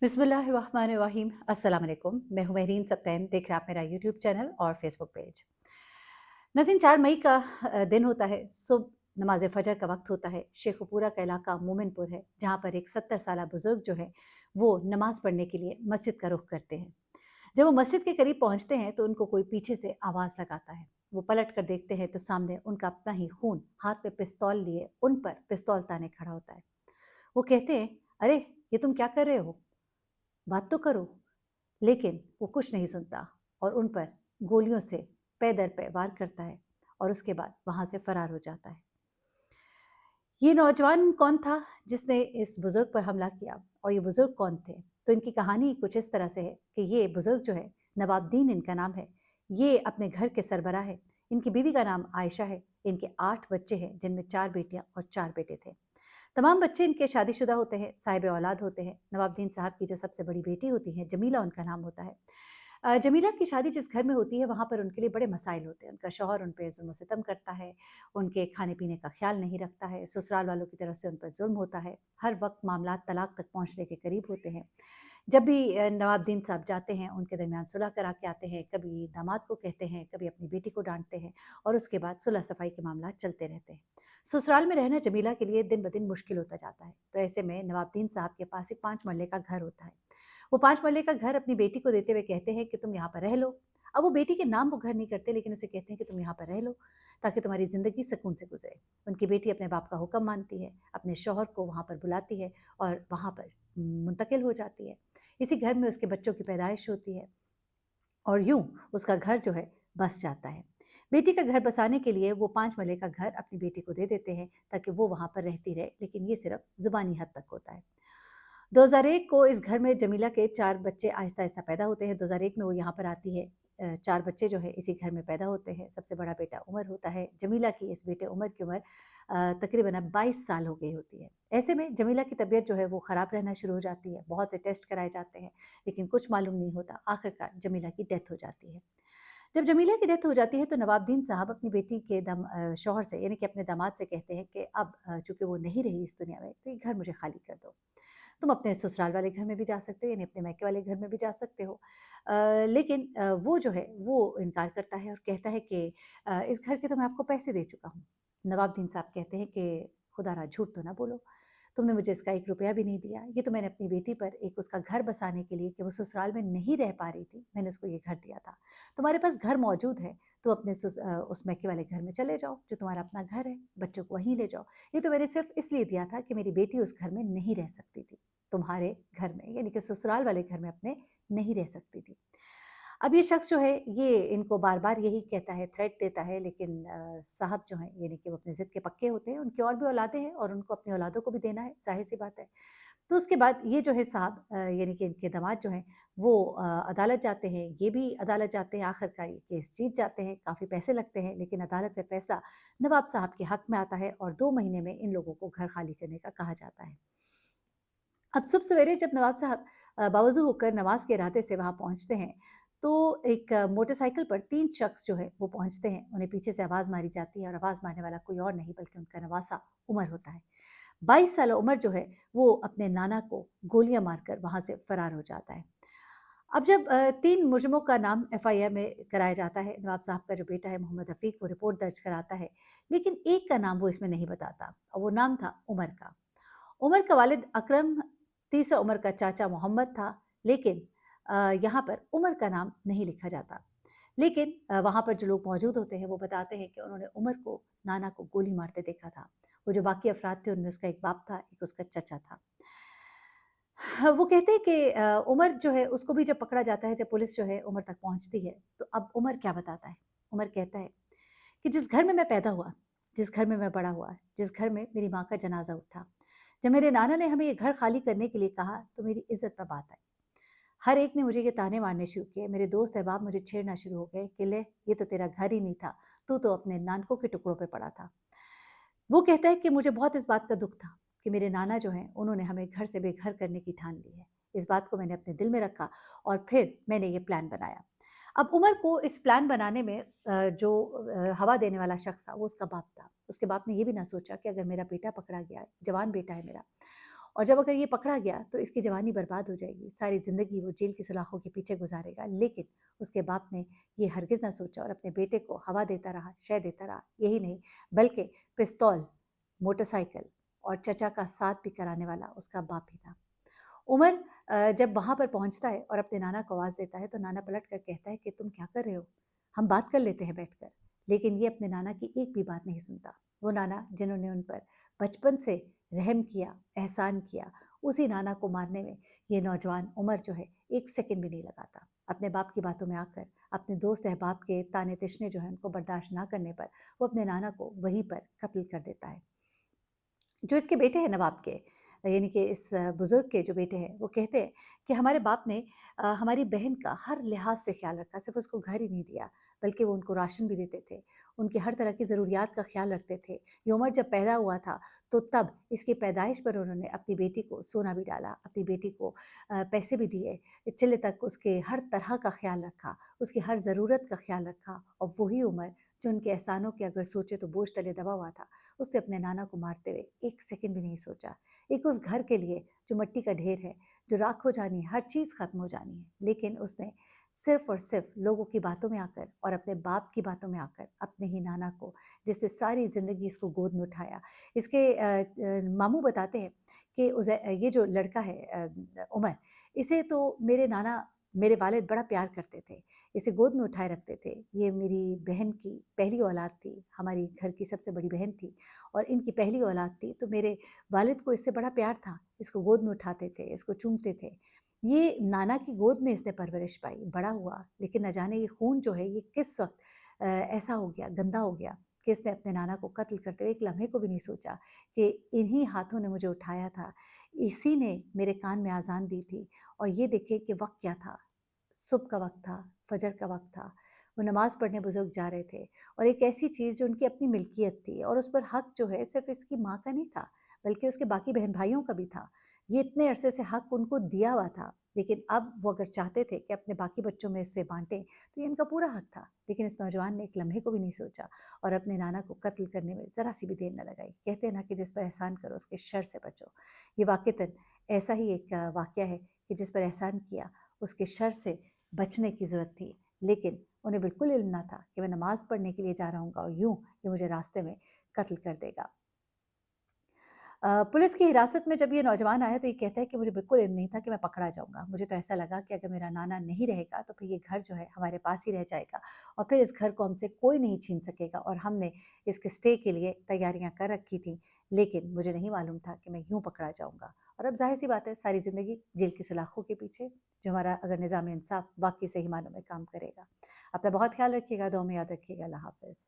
बिस्मिल्लाहिर्रहमानिर्रहीम। अस्सलाम वालेकुम। मैं हूं महरीन सब्तैन। देख रहे हैं आप मेरा यूट्यूब चैनल और फेसबुक पेज। नाज़रीन, 4 मई का दिन होता है। सुबह नमाज फ़जर का वक्त होता है। शेखुपुरा का इलाका मोमिनपुर है, जहाँ पर एक 70 साला बुजुर्ग जो है वो नमाज पढ़ने के लिए मस्जिद का रुख करते हैं। जब वो मस्जिद के करीब पहुँचते हैं तो उनको कोई पीछे से आवाज़ लगाता है। वो पलट कर देखते हैं तो सामने उनका अपना ही खून हाथ में पिस्तौल लिए उन पर पिस्तौल ताने खड़ा होता है। वो कहते हैं, अरे ये तुम क्या कर रहे हो? बात तो करो। लेकिन वो कुछ नहीं सुनता और उन पर गोलियों से पै दर पै वार करता है और उसके बाद वहाँ से फरार हो जाता है। ये नौजवान कौन था जिसने इस बुज़ुर्ग पर हमला किया और ये बुज़ुर्ग कौन थे? तो इनकी कहानी कुछ इस तरह से है कि ये बुज़ुर्ग जो है, नवाबदीन इनका नाम है। ये अपने घर के सरबराह हैं। इनकी बीवी का नाम आयशा है। इनके 8 बच्चे हैं, जिनमें 4 बेटियाँ और 4 बेटे थे। तमाम बच्चे इनके शादीशुदा होते हैं, साहिब औलाद होते हैं। नवाबुद्दीन साहब की जो सबसे बड़ी बेटी होती है, जमीला उनका नाम होता है। जमीला की शादी जिस घर में होती है, वहाँ पर उनके लिए बड़े मसाइल होते हैं। उनका शौहर उन पे ज़ुल्म-ओ-सितम करता है, उनके खाने-पीने का ख़्याल नहीं रखता है, ससुराल वालों की तरफ से उन पर ज़ुल्म होता है। हर वक़्त मामलात तलाक तक पहुँचने के करीब होते हैं। जब भी नवाबुद्दीन साहब जाते हैं, उनके दरमियान सुलह करा के आते हैं, कभी दामाद को कहते हैं, कभी अपनी बेटी को डाँटते हैं और उसके बाद सुलह-सफ़ाई के मामलात चलते रहते हैं। ससुराल में रहना जमीला के लिए दिन-ब-दिन मुश्किल होता जाता है। तो ऐसे में नवाबुद्दीन साहब के पास एक 5 मरले का घर होता है। वो 5 मरले का घर अपनी बेटी को देते हुए कहते हैं कि तुम यहाँ पर रह लो। अब वो बेटी के नाम वो घर नहीं करते, लेकिन उसे कहते हैं कि तुम यहाँ पर रह लो, ताकि तुम्हारी ज़िंदगी सुकून से गुज़रे। उनकी बेटी अपने बाप का हुक्म मानती है, अपने शौहर को वहाँ पर बुलाती है और वहाँ पर मुंतकिल हो जाती है। इसी घर में उसके बच्चों की पैदाइश होती है और यूँ उसका घर जो है बस जाता है। बेटी का घर बसाने के लिए वो 5 मरले का घर अपनी बेटी को दे देते हैं, ताकि वो वहाँ पर रहती रहे, लेकिन ये सिर्फ़ ज़ुबानी हद तक होता है। 2001 को इस घर में जमीला के 4 बच्चे आहिस्ता-आहिस्ता पैदा होते हैं। 2001 में वो यहाँ पर आती है। 4 बच्चे जो है इसी घर में पैदा होते हैं। सबसे बड़ा बेटा उमर होता है। जमीला की इस बेटे उमर की उम्र तकरीबन अब 22 साल हो गई होती है। ऐसे में जमीला की तबीयत जो है वो ख़राब रहना शुरू हो जाती है। बहुत से टेस्ट कराए जाते हैं, लेकिन कुछ मालूम नहीं होता। आखिरकार जमीला की डेथ हो जाती है। जब जमीला की डेथ हो जाती है तो नवाबुद्दीन साहब अपनी बेटी के शौहर से, यानी कि अपने दामाद से कहते हैं कि अब चूँकि वो नहीं रही इस दुनिया में, तो ये घर मुझे खाली कर दो। तुम अपने ससुराल वाले घर में भी जा सकते हो, यानी अपने मायके वाले घर में भी जा सकते हो। लेकिन वो जो है वो इनकार करता है और कहता है कि इस घर के तो मैं आपको पैसे दे चुका हूँ। नवाबुद्दीन साहब कहते हैं कि खुदारा झूठ तो ना बोलो, तुमने मुझे इसका 1 रुपया भी नहीं दिया। ये तो मैंने अपनी बेटी पर एक उसका घर बसाने के लिए कि वो ससुराल में नहीं रह पा रही थी, मैंने उसको ये घर दिया था। तुम्हारे पास घर मौजूद है, तो अपने उस मायके वाले घर में चले जाओ, जो तुम्हारा अपना घर है, बच्चों को वहीं ले जाओ। ये तो मैंने सिर्फ़ इसलिए दिया था कि मेरी बेटी उस घर में नहीं रह सकती थी, तुम्हारे घर में, यानी कि ससुराल वाले घर में अपने नहीं रह सकती थी। अब ये शख्स जो है ये इनको बार-बार यही कहता है, थ्रेट देता है, लेकिन साहब जो हैं यानी कि वो अपनी ज़िद के पक्के होते हैं, उनकी और भी औलादें हैं और उनको अपनी औलादों को भी देना है, ज़ाहिर-सी बात है। तो उसके बाद ये जो है साहब यानी कि इनके दामाद जो हैं वो अदालत जाते हैं, ये भी अदालत जाते हैं, आखिरकार ये केस जीत जाते हैं, काफ़ी पैसे लगते हैं, लेकिन अदालत से फैसला नवाब साहब के हक में आता है और 2 महीने में इन लोगों को घर खाली करने का कहा जाता है। अब सुबह सवेरे जब नवाब साहब बावज़ू होकर नमाज़ के इरादे से वहाँ पहुँचते हैं, तो एक मोटरसाइकिल पर 3 शख्स जो है वो पहुँचते हैं। उन्हें पीछे से आवाज़ मारी जाती है और आवाज़ मारने वाला कोई और नहीं बल्कि उनका नवासा उमर होता है। 22 साला उमर जो है वो अपने नाना को गोलियाँ मारकर वहाँ से फ़रार हो जाता है। अब जब 3 मुलज़िमों का नाम एफआईआर में कराया जाता है, नवाब साहब का जो बेटा है मोहम्मद रफ़ीक वो रिपोर्ट दर्ज कराता है, लेकिन एक का नाम वो इसमें नहीं बताता और वो नाम था उमर का। उमर का वालिद अकरम, तीसरा उमर का चाचा मोहम्मद था, लेकिन यहाँ पर उमर का नाम नहीं लिखा जाता। लेकिन वहाँ पर जो लोग मौजूद होते हैं वो बताते हैं कि उन्होंने उमर को नाना को गोली मारते देखा था। वो जो बाकी अफ़राद थे उनमें उसका एक बाप था, एक उसका चचा था। हाँ, वो कहते हैं कि उमर जो है उसको भी जब पकड़ा जाता है, जब पुलिस जो है उमर तक पहुँचती है, तो अब उमर क्या बताता है? उमर कहता है कि जिस घर में मैं पैदा हुआ, जिस घर में मैं बड़ा हुआ, जिस घर में मेरी माँ का जनाज़ा उठा, जब मेरे नाना ने हमें ये घर खाली करने के लिए कहा, तो मेरी इज़्ज़त पे बात आई। हर एक ने मुझे ये ताने मारने शुरू किए, मेरे दोस्त अहबाब मुझे छेड़ना शुरू हो गए कि ले, ये तो तेरा घर ही नहीं था, तू तो अपने नानकों के टुकड़ों पे पड़ा था। वो कहता है कि मुझे बहुत इस बात का दुःख था कि मेरे नाना जो हैं, उन्होंने हमें घर से बेघर करने की ठान ली है। इस बात को मैंने अपने दिल में रखा और फिर मैंने ये प्लान बनाया। अब उमर को इस प्लान बनाने में जो हवा देने वाला शख्स था, वो उसका बाप था। उसके बाप ने ये भी ना सोचा कि अगर मेरा बेटा पकड़ा गया है, जवान बेटा है मेरा, और जब अगर ये पकड़ा गया तो इसकी जवानी बर्बाद हो जाएगी, सारी ज़िंदगी वो जेल की सलाखों के पीछे गुजारेगा। लेकिन उसके बाप ने ये हरगिज़ ना सोचा और अपने बेटे को हवा देता रहा, शय देता रहा। यही नहीं, बल्कि पिस्तौल, मोटरसाइकिल और चचा का साथ भी कराने वाला उसका बाप ही था। उमर जब वहाँ पर पहुँचता है और अपने नाना को आवाज़ देता है, तो नाना पलट कर कहता है कि तुम क्या कर रहे हो? हम बात कर लेते हैं बैठकर। लेकिन ये अपने नाना की एक भी बात नहीं सुनता। वो नाना जिन्होंने उन पर बचपन से रहम किया, एहसान किया, उसी नाना को मारने में ये नौजवान उमर जो है 1 सेकंड भी नहीं लगाता। अपने बाप की बातों में आकर, अपने दोस्त अहबाब के ताने-तिशने जो हैं उनको बर्दाश्त ना करने पर, वो अपने नाना को वहीं पर कत्ल कर देता है। जो इसके बेटे हैं नवाब के, यानी कि इस बुज़ुर्ग के जो बेटे हैं, वो कहते हैं कि हमारे बाप ने हमारी बहन का हर लिहाज से ख़्याल रखा, सिर्फ़ उसको घर ही नहीं दिया, बल्कि वो उनको राशन भी देते थे, उनकी हर तरह की ज़रूरियात का ख़्याल रखते थे। ये उमर जब पैदा हुआ था, तो तब इसकी पैदाइश पर उन्होंने अपनी बेटी को सोना भी डाला, अपनी बेटी को पैसे भी दिए, चिल्ले तक उसके हर तरह का ख़्याल रखा, उसकी हर ज़रूरत का ख़्याल रखा। और वही उमर जो उनके एहसानों के अगर सोचे तो बोझ तले दबा हुआ था, उसने अपने नाना को मारते हुए 1 सेकंड भी नहीं सोचा। एक उस घर के लिए जो मिट्टी का ढेर है, जो राख हो जानी है, हर चीज़ ख़त्म हो जानी है, लेकिन उसने सिर्फ़ और सिर्फ़ लोगों की बातों में आकर और अपने बाप की बातों में आकर अपने ही नाना को, जिसने सारी ज़िंदगी इसको गोद में उठाया। इसके मामू बताते हैं कि ये जो लड़का है उमर, इसे तो मेरे नाना, मेरे वालिद बड़ा प्यार करते थे। इसे गोद में उठाए रखते थे। ये मेरी बहन की पहली औलाद थी, हमारी घर की सबसे बड़ी बहन थी और इनकी पहली औलाद थी, तो मेरे वालिद को इससे बड़ा प्यार था। इसको गोद में उठाते थे, इसको चूमते थे। ये नाना की गोद में इसने परवरिश पाई, बड़ा हुआ, लेकिन न जाने ये खून जो है ये किस वक़्त ऐसा हो गया, गंदा हो गया कि इसने अपने नाना को कत्ल करते हुए एक लम्हे को भी नहीं सोचा कि इन्हीं हाथों ने मुझे उठाया था, इसी ने मेरे कान में आज़ान दी थी। और ये देखिए कि वक़्त क्या था, सुबह का वक़्त था, फ़जर का वक़्त था। वो नमाज़ पढ़ने बुज़ुर्ग जा रहे थे और एक ऐसी चीज़ जो उनकी अपनी मिल्कियत थी और उस पर हक़ जो है सिर्फ़ इसकी माँ का नहीं था, बल्कि उसके बाकी बहन-भाइयों का भी था। ये इतने अरसे से हक़ उनको दिया हुआ था, लेकिन अब वो अगर चाहते थे कि अपने बाकी बच्चों में इससे बाँटें, तो ये इनका पूरा हक़ था। लेकिन इस नौजवान ने एक लम्हे को भी नहीं सोचा और अपने नाना को कत्ल करने में ज़रा-सी भी देर न लगाई। कहते हैं ना कि जिस पर एहसान करो उसके शर से बचो। ये वाक़ईतन ऐसा ही एक वाक़या है कि जिस पर एहसान किया, उसके शर से बचने की ज़रूरत थी। लेकिन उन्हें बिल्कुल इल्म ना था कि मैं नमाज़ पढ़ने के लिए जा रहा हूँगा और यूँ ये मुझे रास्ते में कत्ल कर देगा। पुलिस की हिरासत में जब ये नौजवान आया तो ये कहता है कि मुझे बिल्कुल इल्म नहीं था कि मैं पकड़ा जाऊँगा। मुझे तो ऐसा लगा कि अगर मेरा नाना नहीं रहेगा तो फिर ये घर जो है हमारे पास ही रह जाएगा और फिर इस घर को हमसे कोई नहीं छीन सकेगा और हमने इसके स्टे के लिए तैयारियाँ कर रखी थी। लेकिन मुझे नहीं मालूम था कि मैं यूँ पकड़ा जाऊँगा और अब ज़ाहिर-सी बात है सारी ज़िंदगी जेल की सलाखों के पीछे, जो हमारा अगर निज़ाम-ए-इंसाफ़ वाक़ई सही मायनों में काम करेगा। अपना बहुत ख़्याल रखिएगा, दुआ में याद रखिएगा। अल्लाह हाफ़िज़।